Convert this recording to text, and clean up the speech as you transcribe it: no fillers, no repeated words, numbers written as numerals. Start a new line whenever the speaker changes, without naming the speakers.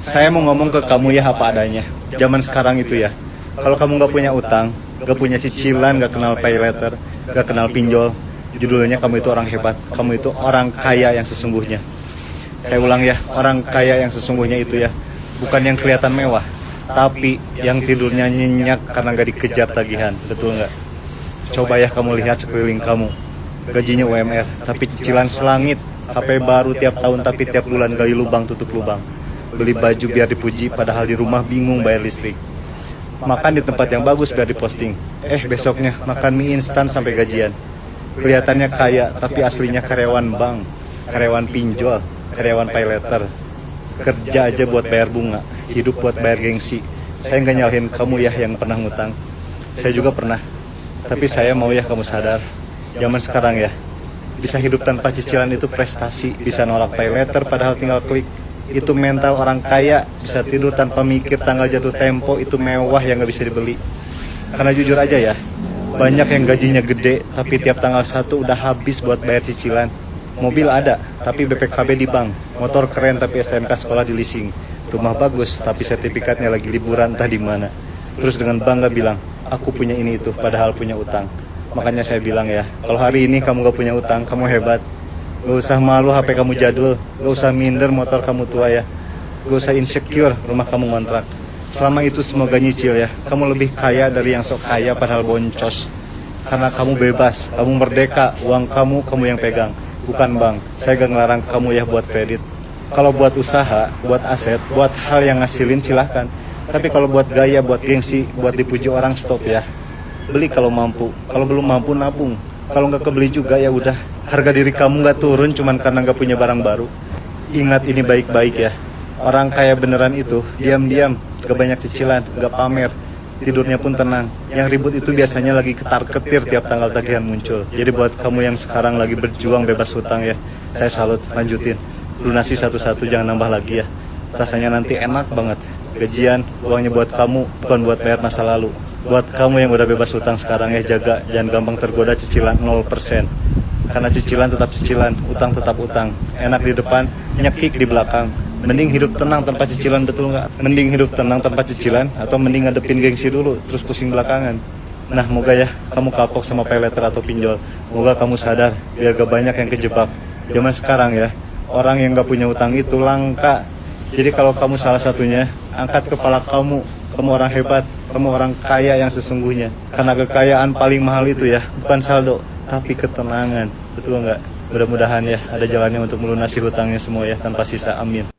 Saya mau ngomong ke kamu ya apa adanya. Zaman sekarang itu ya, kalau kamu gak punya utang, gak punya cicilan, gak kenal pay letter, gak kenal pinjol, judulnya kamu itu orang hebat. Kamu itu orang kaya yang sesungguhnya. Saya ulang ya, orang kaya yang sesungguhnya itu ya, bukan yang kelihatan mewah, tapi yang tidurnya nyenyak karena gak dikejar tagihan. Betul nggak? Coba ya kamu lihat sekeliling kamu. Gajinya UMR, tapi cicilan selangit. HP baru tiap tahun, tapi tiap bulan gali lubang tutup lubang. Beli baju biar dipuji, padahal di rumah bingung bayar listrik. Makan di tempat yang bagus biar diposting. Besoknya makan mie instan sampai gajian. Kelihatannya kaya, tapi aslinya karyawan bank, karyawan pinjol, karyawan pay letter. Kerja aja buat bayar bunga, hidup buat bayar gengsi. Saya nggak nyalahin kamu ya yang pernah ngutang. Saya juga pernah. Tapi saya mau ya kamu sadar, zaman sekarang ya, bisa hidup tanpa cicilan itu prestasi. Bisa nolak pay letter padahal tinggal klik. Itu mental orang kaya. Bisa tidur tanpa mikir tanggal jatuh tempo. Itu mewah yang gak bisa dibeli. Karena jujur aja ya, banyak yang gajinya gede tapi tiap tanggal 1 udah habis buat bayar cicilan. Mobil ada tapi BPKB di bank. Motor keren tapi STNK sekolah di leasing. Rumah bagus tapi sertifikatnya lagi liburan entah di mana. Terus dengan bangga bilang, aku punya ini itu padahal punya utang. Makanya saya bilang ya, kalau hari ini kamu gak punya utang, kamu hebat. Gak usah malu HP kamu jadul, gak usah minder motor kamu tua ya. Gak usah insecure rumah kamu ngontrak. Selama itu semoga nyicil ya. Kamu lebih kaya dari yang sok kaya padahal boncos. Karena kamu bebas, kamu merdeka. Uang kamu yang pegang, bukan bank. Saya gak ngelarang kamu ya buat kredit. Kalau buat usaha, buat aset, buat hal yang ngasilin silahkan. Tapi kalau buat gaya, buat gengsi, buat dipuji orang, stop ya. Beli kalau mampu, kalau belum mampu nabung. Kalau nggak kebeli juga ya udah. Harga diri kamu nggak turun cuman karena nggak punya barang baru. Ingat ini baik-baik ya. Orang kaya beneran itu diam-diam, gak banyak cicilan, gak pamer, tidurnya pun tenang. Yang ribut itu biasanya lagi ketar-ketir tiap tanggal tagihan muncul. Jadi buat kamu yang sekarang lagi berjuang bebas hutang ya, saya salut, lanjutin. Lunasi satu-satu, jangan nambah lagi ya. Rasanya nanti enak banget. Gajian, uangnya buat kamu, bukan buat bayar masa lalu. Buat kamu yang udah bebas hutang sekarang ya, jaga, jangan gampang tergoda cicilan 0%. Karena cicilan tetap cicilan, utang tetap utang. Enak di depan, nyekik di belakang. Mending hidup tenang tanpa cicilan, betul nggak? Mending hidup tenang tanpa cicilan, atau mending ngadepin gengsi dulu, terus pusing belakangan. Nah, moga ya kamu kapok sama pay letter atau pinjol. Moga kamu sadar, biar gak banyak yang kejebak. Zaman sekarang ya, orang yang gak punya utang itu langka. Jadi kalau kamu salah satunya, angkat kepala kamu. Kamu orang hebat, kamu orang kaya yang sesungguhnya. Karena kekayaan paling mahal itu ya, bukan saldo, tapi ketenangan. Betul nggak? Mudah-mudahan ya ada jalannya untuk melunasi hutangnya semua ya tanpa sisa. Amin.